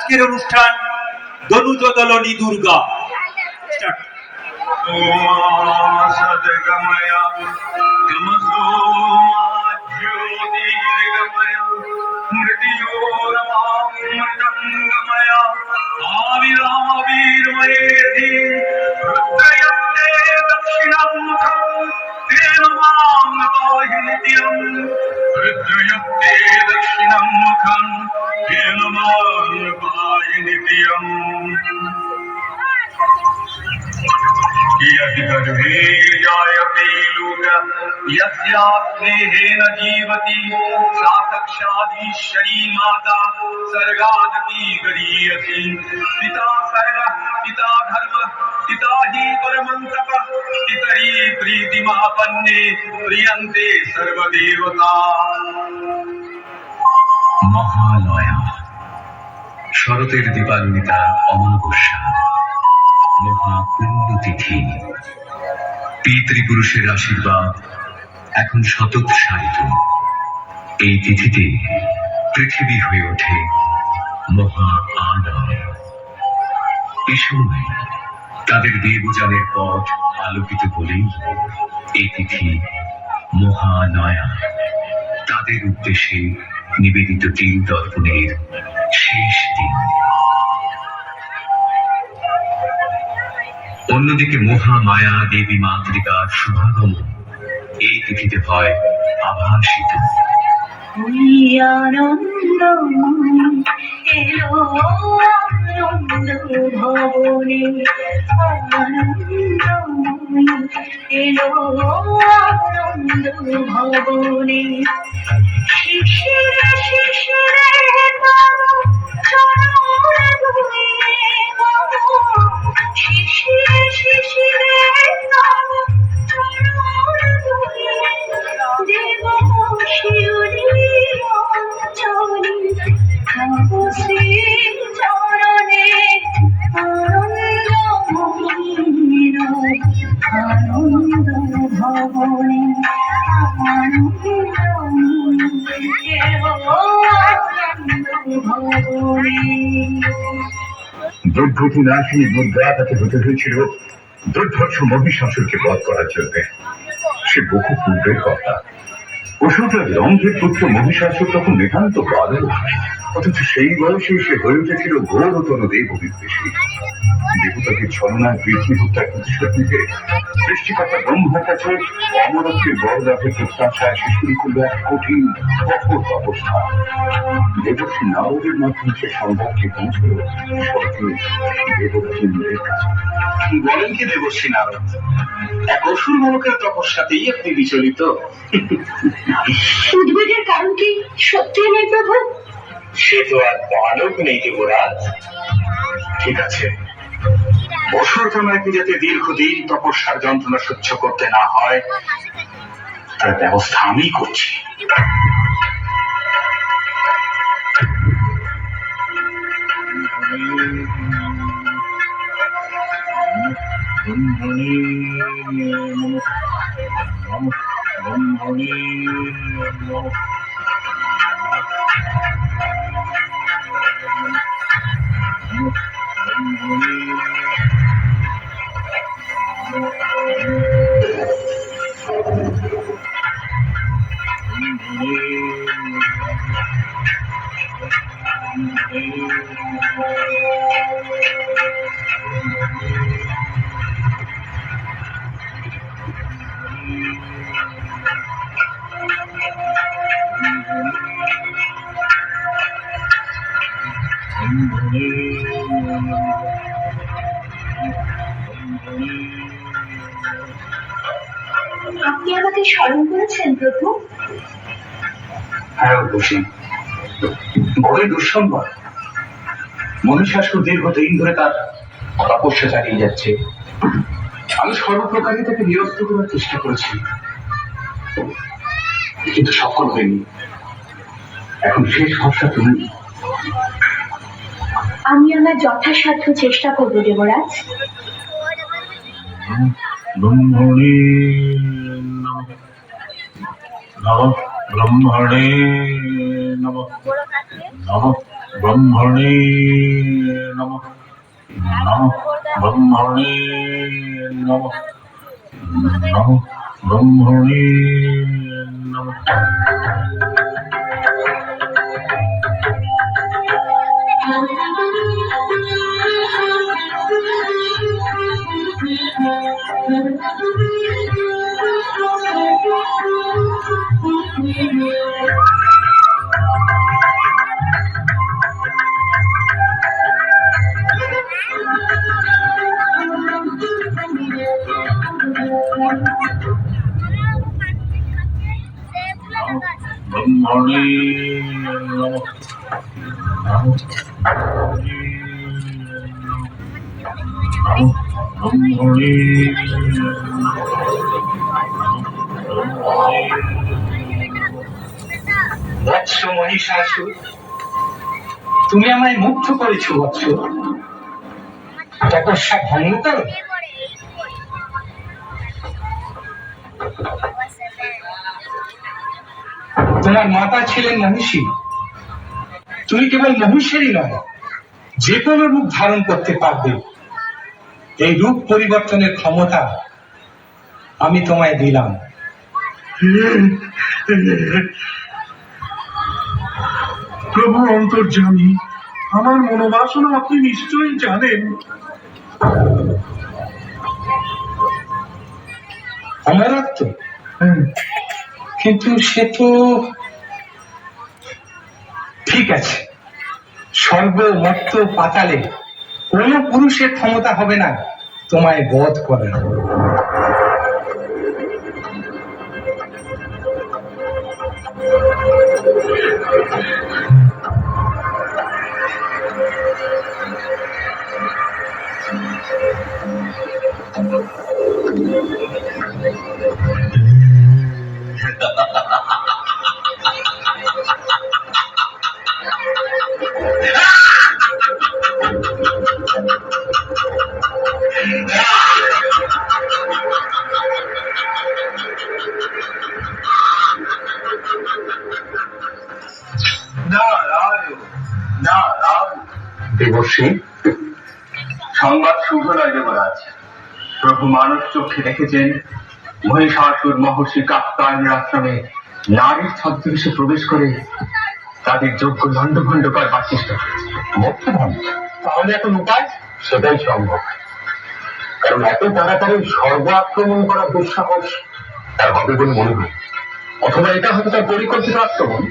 আজকের অনুষ্ঠান দনুজ দলনী দুর্গা। यस्यास्नेहेन जीवति सा साक्षादीश्वरी माता सर्गादपि गरीयसी। पिता सर्वः पिता धर्मः पिता हि परमं तपः पितरि प्रीतिमापन्ने प्रियन्ते सर्वदेवता। মহালয়া, শরতের দীপান্বিতা অমাবস্যা, মহা পুণ্যতিথি। পিতৃপুরুষের আশীর্বাদ এখন শতৎসারিত। এই তিথিতে পৃথিবী হয়ে ওঠে মহা আলয়। এ সময় তাদের দেবযানের পথ আলোকিত বলেই এই তিথি মহালয়া। তাদের উদ্দেশ্যে নিবেদিত তিল তর্পণের শেষ দিন। অন্যদিকে মহামায়া দেবী মাতৃকার শুভাগমন এই তিথিতে হয় আভাসিত। ভবনে শিশিরে দুর্গতি নাশিনী দুর্গা তাকে হতে হয়েছিল দুর্ধর্ষ মহিষাসুরকে বধ করার জন্য। সে বহু পূর্বের কথা। অসুরের রঙ্গের পুত্র মহিষাসুর তখন নিতান্ত বালক, অথচ সেই বয়সে সে হয়ে উঠেছিল ঘোরতর দেব বিদ্বেষী। দেবতাকে ছলনায় পৃথিবী হত্যার প্রতিশোধ নিতে সৃষ্টিকর্তা ব্রহ্মার কাছে অমরত্বের বড় লাভের প্রত্যাশায় সে শুরু করল এক কঠিন কঠোর অবস্থা। দেবশ্রী নারদের মাধ্যমে সে সংবাদকে পৌঁছল স্বর্গে দেবতাদের কাছে। বলেন কি দেবশ্রী নারদ, এক অসুর বালকের তপস্যাতেই আপনি বিচলিত? উদ্বেগের কারণ কি সত্যি নেই প্রভু? সে তো আর বালক নেই দেবরাজ। ঠিক আছে, অসুর তোমাকে যাতে দীর্ঘদিন তপস্যার যন্ত্রণা সহ্য করতে না হয় তার ব্যবস্থা আমি করছি। আপনি আমাকে স্মরণ করেছেন প্রভু? হ্যাঁ বসি, বড়ই দুঃসংবাদ। মহিষাসুর দীর্ঘদিন ধরে তার তপস্যা চালিয়ে যাচ্ছে। আমি সর্বপ্রকারই তাকে নিরস্ত করার চেষ্টা করেছি, কিন্তু সফল হয়নি। এখন শেষ ভরসা তুমি। আমি আমার যথাসাধ্য চেষ্টা করবো দেবরাজ। ব্রহ্মণে নমঃ, নমঃ ব্রহ্মণে নমঃ, নমঃ ব্রহ্মণে নমঃ নমঃ ব্রহ্মণে নমঃ নমঃ ব্রহ্মণে নমঃ। ব্রহ্মণে নমঃ ব্রহ্মণে বৎস মহিষাসুর, তুমি আমায় মুগ্ধ করেছো বৎস। তপস্যা ভঙ্গ করো। তোমার মাতা ছিলেন মহিষী। তুমি কেবল মহিষেরই নয়, যে কোনো রূপ ধারণ করতে পারবে। এই রূপ পরিবর্তনের ক্ষমতা আমি তোমায় দিলাম। প্রভু অন্তর্যামী, আমার মনোবাসনা আপনি নিশ্চয়ই জানেন। অমরত্ব, কিন্তু সে তো ঠিক আছে। স্বর্গ মর্ত্য পাতালে কোন পুরুষের ক্ষমতা হবে না তোমায় বধ করার। দেবশ্রী, সংবাদ শুভ নয় দেবরাজ। প্রভু মানব চক্ষে দেখেছেন মহিষাসুর মহর্ষি কাত্যায়নের আশ্রমে নারীর ছদ্মবেশে প্রবেশ করে তাদের যোগ্য লণ্ডভণ্ড করবার চেষ্টা করেছে। তাহলে এখন উপায়? সেটাই সম্ভব, কারণ এত তাড়াতাড়ি স্বর্গ আক্রমণ করার দুঃসাহস তার হবে বলে মনে হয়। অথবা এটা হয়তো তার পরিকল্পিত আক্রমণ।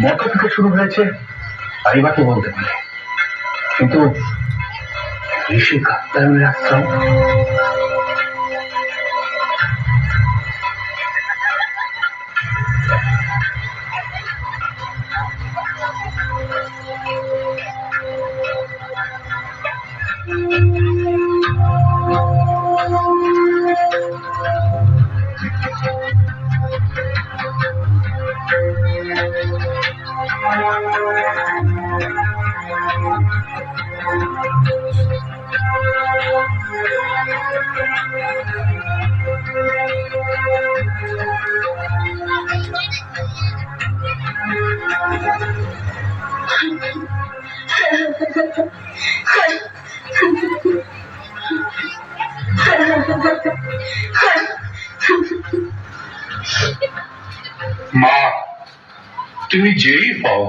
মত থেকে শুরু হয়েছে, তাই বা কি বলতে পারে। কিন্তু ঋষি কাত্যায়নের আশ্রম, মা তুমি যেই হও,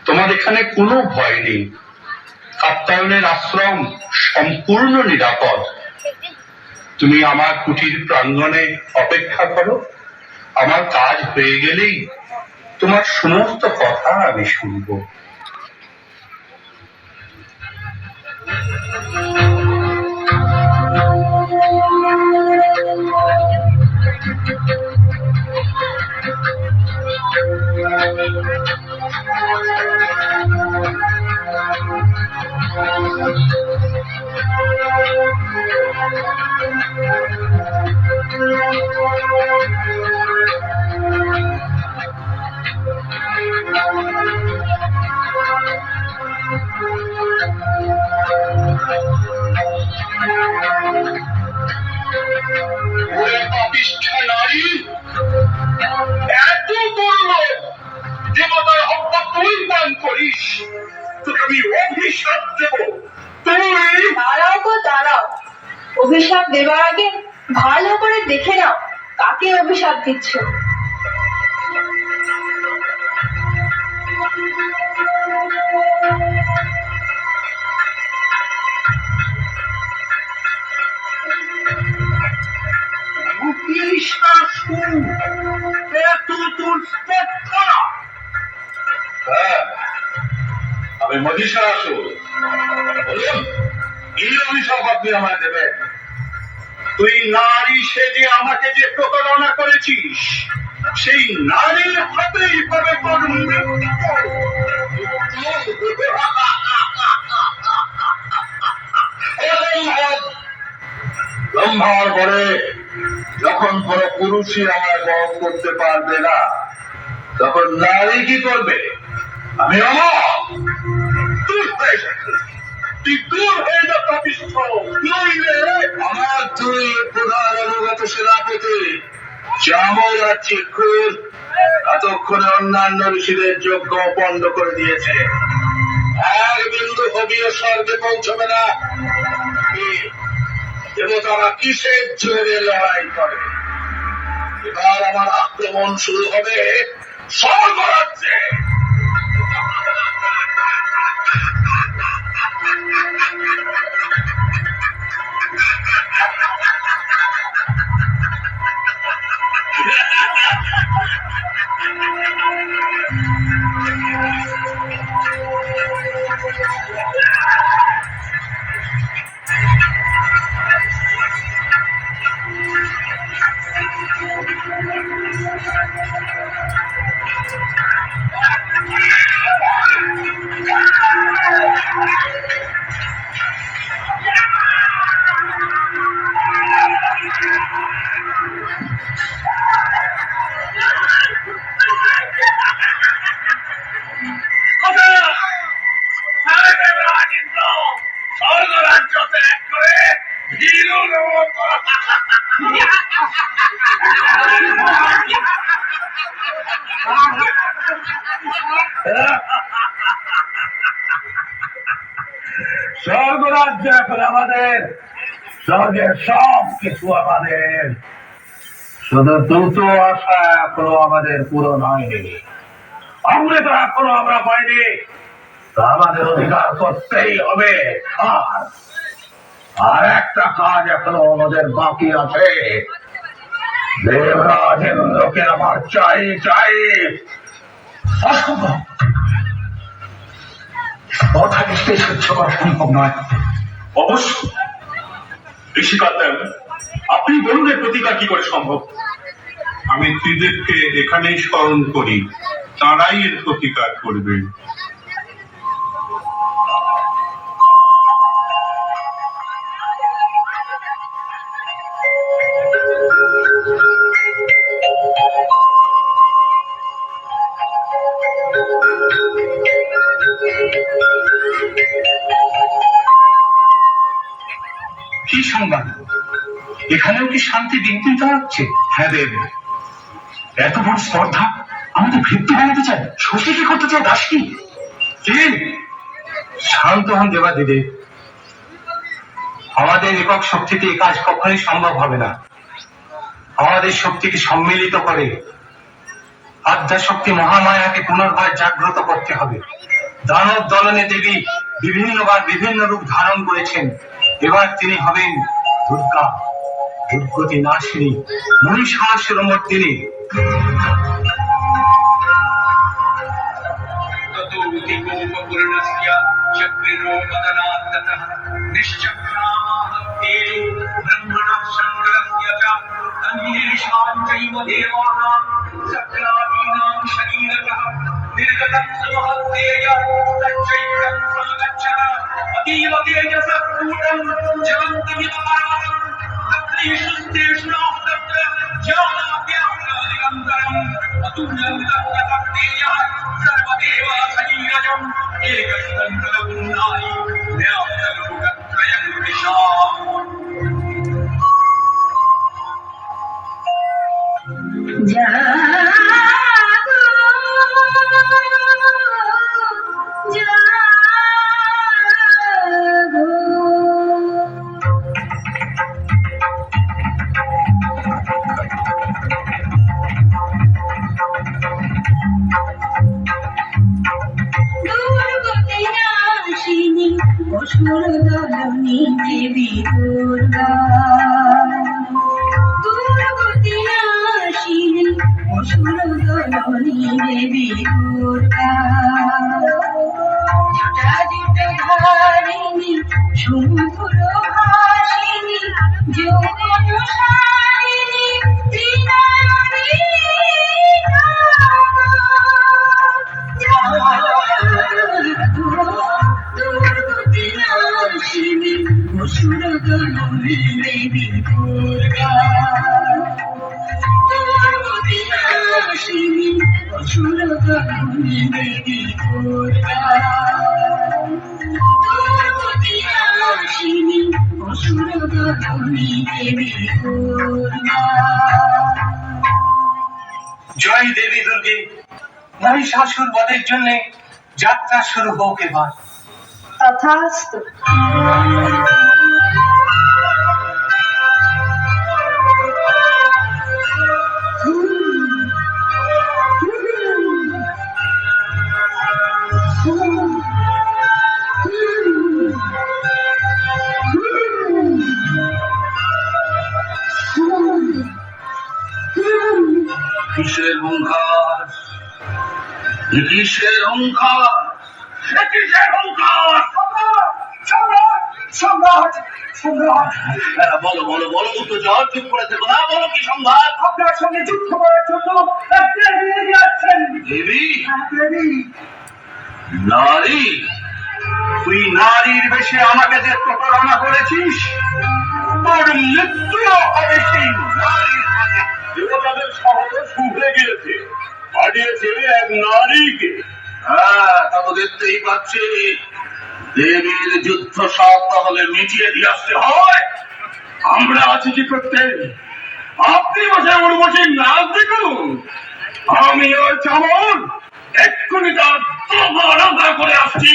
তোমার এখানে কোনো ভয় নেই। কাত্যায়নের আশ্রম সম্পূর্ণ নিরাপদ। তুমি আমার কুটির প্রাঙ্গণে অপেক্ষা করো। আমার কাজ হয়ে গেলেই তোমার সমস্ত কথা আমি শুনবো। নারী এত বড় দেবতার হত্যা তুই পান করিস, আমি অভিশাপ দেব। তুই দাঁড়াও গো দাঁড়াও, অভিশাপ দেবার আগে ভালো করে দেখে নাও কাকে অভিশাপ দিচ্ছ। হ্যাঁ, আমি মহিষাসুর। বলুন, কি অভিশাপ আপনি আমায় দেবেন? তুই নারী সেজে আমাকে যে প্রতারণা করেছিস, সেই নারীর হাতেই হবে তোর মৃত্যু। ব্রহ্মার পরে যখন কোন পুরুষই আমায় বধ করতে পারবে না, তখন নারী কি করবে? আমি অমর। তুই দূর হয়ে যা পাপিষ্ঠ, নইলে আমার দুই প্রধান অনুগত সেনাপতি চামর আর চিক্ষুর এতক্ষণে অন্যান্য ঋষিদের যজ্ঞ পণ্ড করে দিয়েছে। এক বিন্দু হবিও স্বর্গে পৌঁছবে না। দেবতারা কিসের জোরে লড়াই করে? এবার আমার আক্রমণ শুরু হবে স্বর্গরাজ্যে। স্বর্গরাজ্য ত্যাগ করে ভীরুর মতো স্বর্গরাজ্য এখন আমাদের, স্বর্গের সব কিছু আমাদের। শুধু দুটো আশা এখনো আমাদের পূরণ হয়নি, অমৃত এখনো আমরা পাইনি, তা আমাদের অধিকার করতেই হবে। আর একটা কাজ এখনো আমাদের বাকি আছে, দেবরাজ ইন্দ্রকে আমার চাই চাই। অসম্ভব, কথা নিশ্চয়ই সহ্য করা সম্ভব নয়। অবশ্য ঋষিকাত্যায়ন, আপনি বলুন এর প্রতিকার কি করে সম্ভব? আমি ত্রিদেবকে এখানেই স্মরণ করি, তারাই এর প্রতিকার করবে। কি সংবাদ? এখানেও কি শান্তি দিন দিন চালাচ্ছে? হ্যাঁ দেব, এত বড় স্পর্ধা আমাদের ভিত্তি বানাতে চায়। শশী কি করতে চায়? দাস কি? শান্ত হন দেবাদিদে, আমাদের একক শক্তিতে এই কাজ কখনোই সম্ভব হবে না। আমাদের শক্তিকে সম্মিলিত করে আদ্যাশক্তি মহামায়াকে পুনর্বার জাগ্রত করতে হবে। দানব দলনে দেবী বিভিন্নবার বিভিন্ন রূপ ধারণ করেছেন, এবার তিনি হবেন দুর্গা, দুর্গতি নাশিনী, মহিষাসুরমর্দিনী। অসুরদলনী দেবী দুর্গা দুর্গতি নাশিনী অসুরদলনী দেবী দুর্গা জটাজুটধারিণী শুম্ভুর ভাসিনী যৌবনশালিনী ত্রিনয়নী দুর্গতি নাশিনী অসুরদলনী দেবী দুর্গা দুর্গতি নাশিনী অসুরদলনী দেবী দুর্গা দুর্গতি নাশিনী অসুরদলনী দেবী দুর্গা। জয় দেবী দুর্গে, মহিষাসুর বধের জন্য যাত্রা শুরু হোক এবার। তথাস্তু। কিসের হুঙ্কার, কিসের হুঙ্কার, কিসের হুঙ্কার? সম্রাট, সম্রাট, সম্রাট! বলো বলো বলো, দুটো জ্বর চুপ করে থেকো না, বলো কি সংবাদ? আপনার সঙ্গে যুদ্ধ করার জন্য দেবী আসছেন। দেবী? দেবী। নারী? তুই নারীর বেশে আমাকে যে প্রতারণা করেছিস, তোর মৃত্যু হবে সেই নারীর হাতে। দেবতাদের শহরে শুভ্রে গিয়েছে, হারিয়েছে এক নারীকে। হ্যাঁ, তা তো দেখতেই পাচ্ছি। দেবীর যুদ্ধ সব তাহলে মিটিয়ে দিয়ে আসতে হয়। আমরা আছি কি করতে? আপনি বসে উর্বশী নাচ দেখুন, আমি ওর চামর এক্ষুনি তার তবরদা করে আসছি।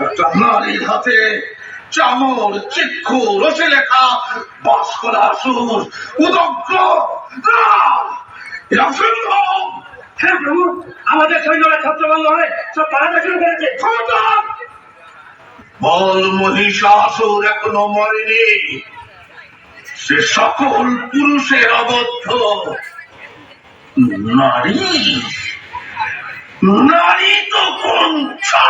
একটা নারীর হাতে চামর, চিক্ষু, রসে লেখা বাস করা আসুর উদগ্র। হ্যাঁ প্রভু, আমাদের সৈন্যরা ছত্রভঙ্গ হয়ে সব পালাতে শুরু করেছে। বল মহিষাসুর এখনো মরেনি, সে সকল পুরুষের অবদ্ধ। নারী, নারী তো কোনটা?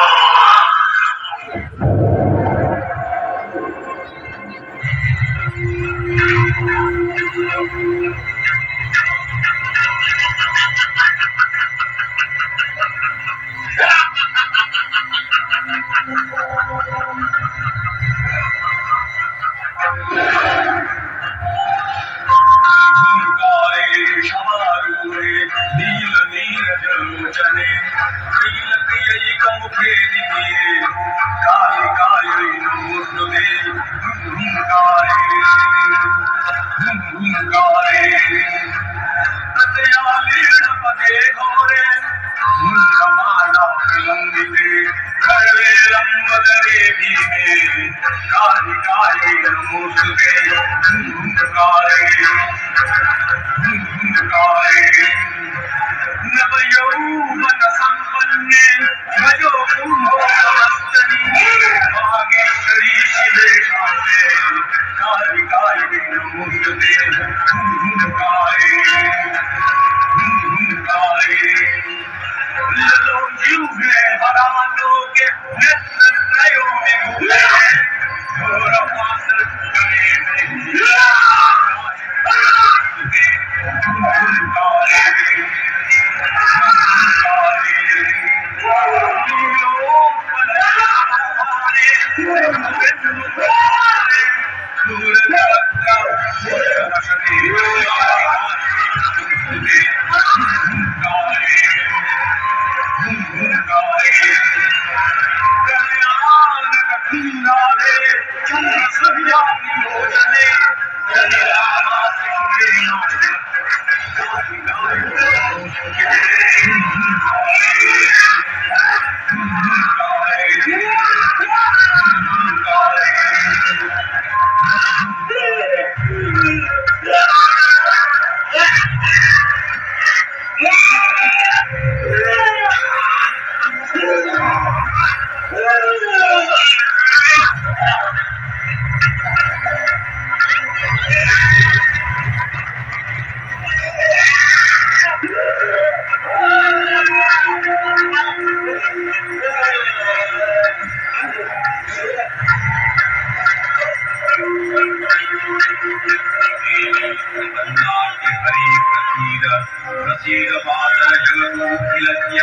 प्रसीद मातर जगतोऽखिलस्य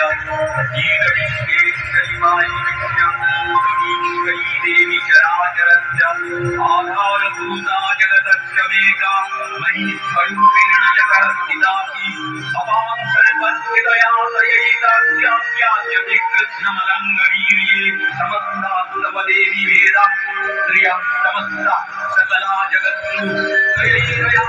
प्रसीद विश्वेश्वरी देवी चराचरस्य आधारभूता जगतस्य मेका मयि स्वरूपेण जगः स्थितासि भवां सर्वस्थितया तयैतास्याप्याच्यते कृष्णमलङ्गरीर्ये समस्तास्तव देवी वेदा स्त्रियः समस्ता सकला जगत्सु तयैतया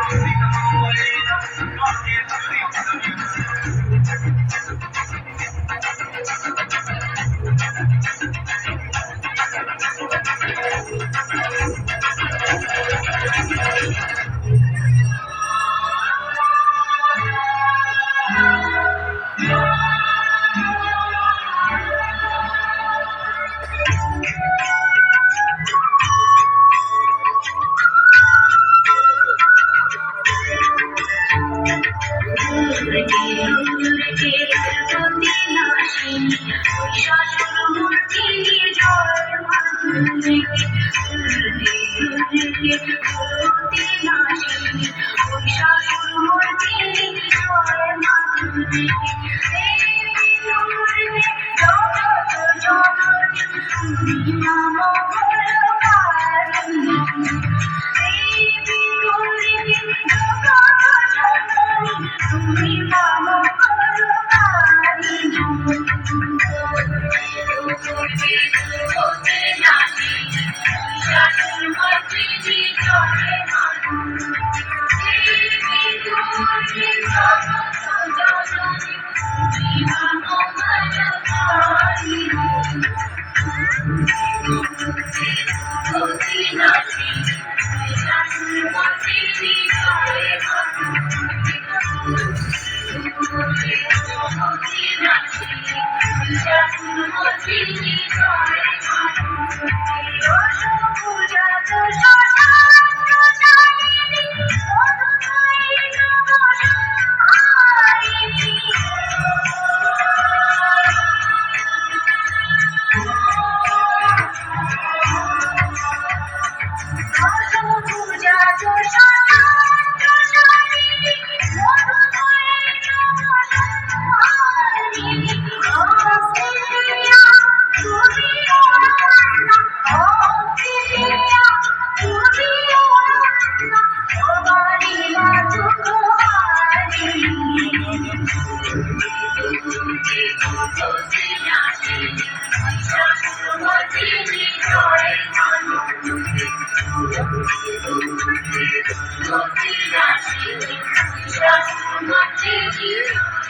Thank you.